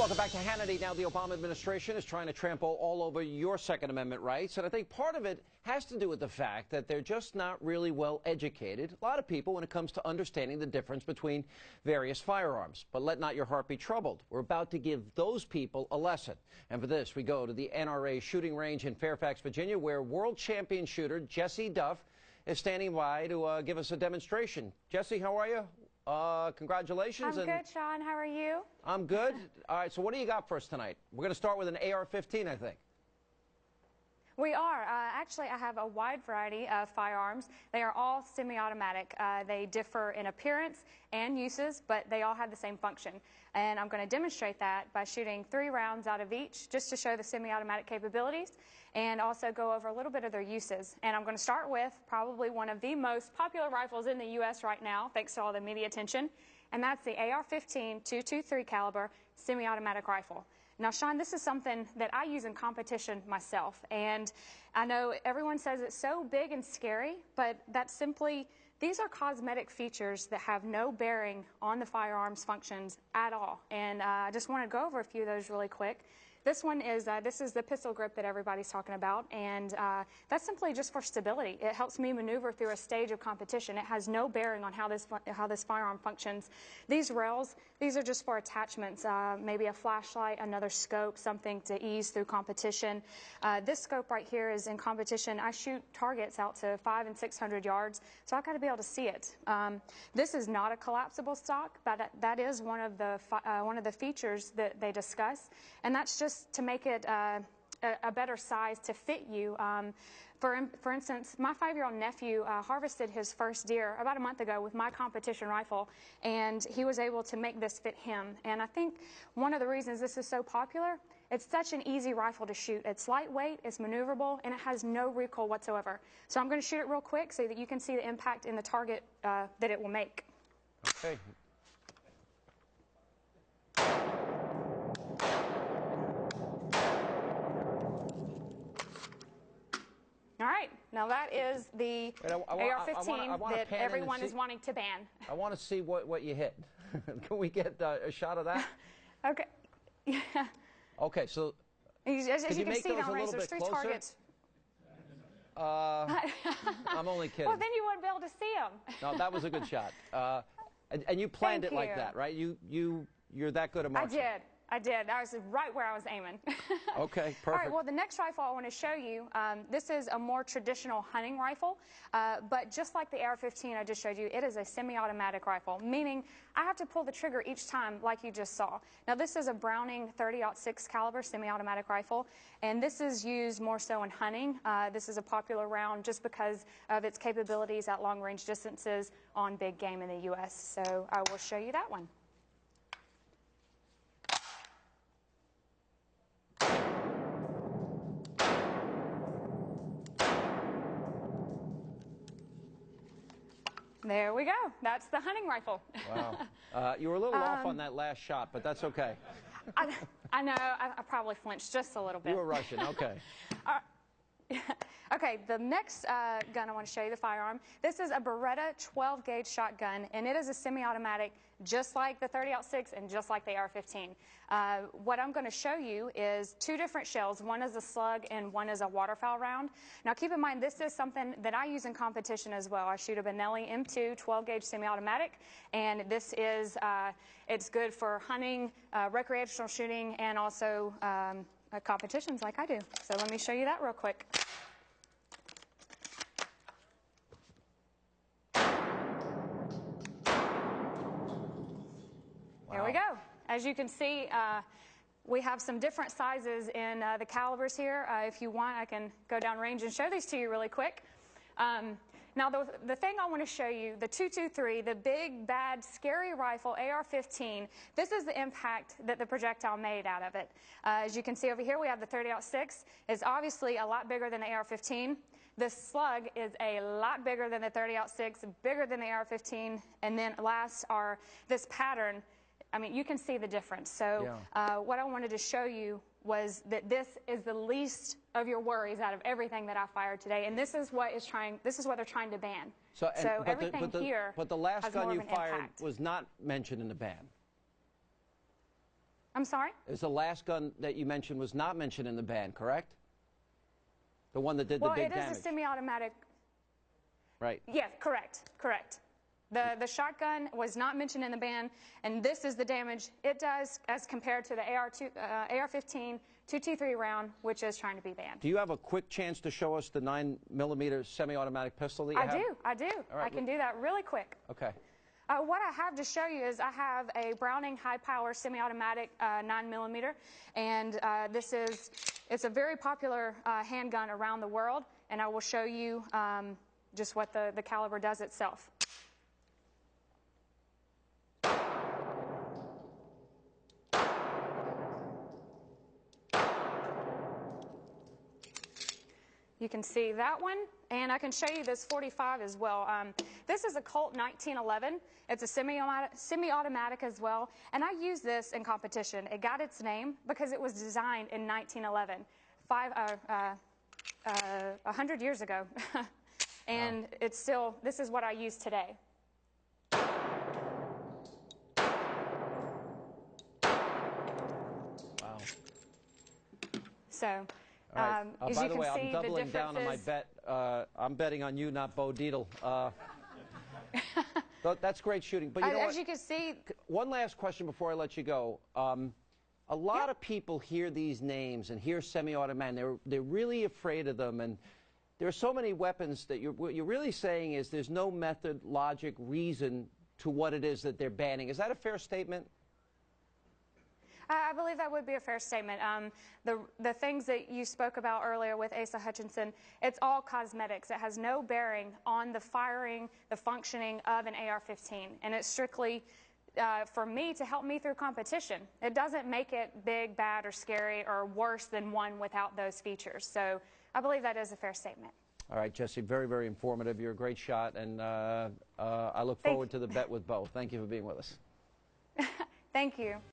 welcome back to Hannity. Now, the Obama administration is trying to trample all over your Second Amendment rights, and I think part of it has to do with the fact that they're just not really well educated, a lot of people, when it comes to understanding the difference between various firearms. But let not your heart be troubled. We're about to give those people a lesson. And for this, we go to the NRA shooting range in Fairfax, Virginia, where world champion shooter Jessie Duff is standing by to give us a demonstration. Jessie, how are you? Congratulations. I'm good, Sean. How are you? I'm good. All right, so what do you got for us tonight? We're going to start with an AR-15, I think. We are. Actually, I have a wide variety of firearms. They are all semi-automatic. They differ in appearance and uses, but they all have the same function. And I'm going to demonstrate that by shooting 3 rounds out of each, just to show the semi-automatic capabilities, and also go over a little bit of their uses. And I'm going to start with probably one of the most popular rifles in the U.S. right now, thanks to all the media attention, and that's the AR-15 .223 caliber semi-automatic rifle. Now, Sean, this is something that I use in competition myself, and I know everyone says it's so big and scary, but that's simply, these are cosmetic features that have no bearing on the firearm's functions at all. And I just want to go over a few of those really quick. This one is, this is the pistol grip that everybody's talking about, and that's simply just for stability. It helps me maneuver through a stage of competition. It has no bearing on how this firearm functions. These rails, these are just for attachments, maybe a flashlight, another scope, something to ease through competition. This scope right here is in competition. I shoot targets out to 500 and 600 yards, so I've got to be able to see it. This is not a collapsible stock, but that is one of the features that they discuss, and that's just to make it a better size to fit you. For instance, my 5-year-old nephew harvested his first deer about a month ago with my competition rifle, and he was able to make this fit him. And I think one of the reasons this is so popular, it's such an easy rifle to shoot. It's lightweight, it's maneuverable, and it has no recoil whatsoever. So I'm going to shoot it real quick so that you can see the impact in the target that it will make. Okay. All right, now that is the AR-15 that everyone is wanting to ban. I want to see what you hit. Can we get a shot of that? Okay. Yeah. Okay, so as you can see down range, there's 3 targets. I'm only kidding. Well, then you wouldn't be able to see them. No, that was a good shot. And you planned it like that, right? You're that good at marksman. I did. That was right where I was aiming. Okay, perfect. All right, well, the next rifle I want to show you, this is a more traditional hunting rifle, but just like the AR-15 I just showed you, it is a semi-automatic rifle, meaning I have to pull the trigger each time like you just saw. Now, this is a Browning .30-06 caliber semi-automatic rifle, and this is used more so in hunting. This is a popular round just because of its capabilities at long-range distances on big game in the U.S., so I will show you that one. There we go. That's the hunting rifle. Wow. You were a little off on that last shot, but that's okay. I know. I probably flinched just a little bit. You were rushing. Okay. Okay, the next gun I want to show you, the firearm, this is a Beretta 12-gauge shotgun, and it is a semi-automatic just like the .30-06 and just like the AR-15. What I'm going to show you is 2 different shells. One is a slug and one is a waterfowl round. Now, keep in mind, this is something that I use in competition as well. I shoot a Benelli M2 12-gauge semi-automatic, and this is, it's good for hunting, recreational shooting, and also competitions like I do. So let me show you that real quick. There we go. As you can see, we have some different sizes in the calibers here. If you want, I can go down range and show these to you really quick. Now, the thing I want to show you, the .223, the big, bad, scary rifle, AR-15, this is the impact that the projectile made out of it. As you can see over here, we have the .30-06. It's obviously a lot bigger than the AR-15. The slug is a lot bigger than the .30-06, bigger than the AR-15, and then last are this pattern. I mean, you can see the difference. So what I wanted to show you was that this is the least of your worries out of everything that I fired today, and this is what they're trying to ban. So everything here. But the last gun you fired was not mentioned in the ban. I'm sorry? Is the last gun that you mentioned was not mentioned in the ban, correct? The one that did the big damage. Well, it is a semi-automatic. Right. Yes, correct. The shotgun was not mentioned in the ban, and this is the damage it does as compared to the AR-15 223 round, which is trying to be banned. Do you have a quick chance to show us the 9mm semi-automatic pistol that you have? I do. Right. I can do that really quick. Okay. What I have to show you is I have a Browning high-power semi-automatic 9mm, and it's a very popular handgun around the world, and I will show you just what the caliber does itself. You can see that one, and I can show you this 45 as well. This is a Colt 1911. It's a semi-automatic as well, and I use this in competition. It got its name because it was designed in 1911, 100 years ago, and wow. It's still, this is what I use today. Wow. So. Right. By the way, I'm doubling down on my is... bet. I'm betting on you, not Bo Dietl. That's great shooting. But you know as you can see, one last question before I let you go. A lot of people hear these names and hear semi-automatic. They're really afraid of them, and there are so many weapons that what you're really saying is there's no method, logic, reason to what it is that they're banning. Is that a fair statement? I believe that would be a fair statement. The things that you spoke about earlier with Asa Hutchinson, it's all cosmetics. It has no bearing on the firing, the functioning of an AR-15, and it's strictly for me to help me through competition. It doesn't make it big, bad, or scary, or worse than one without those features. So I believe that is a fair statement. All right, Jessie, very, very informative. You're a great shot, and I look forward to the bet with Bo. Thank you for being with us. Thank you.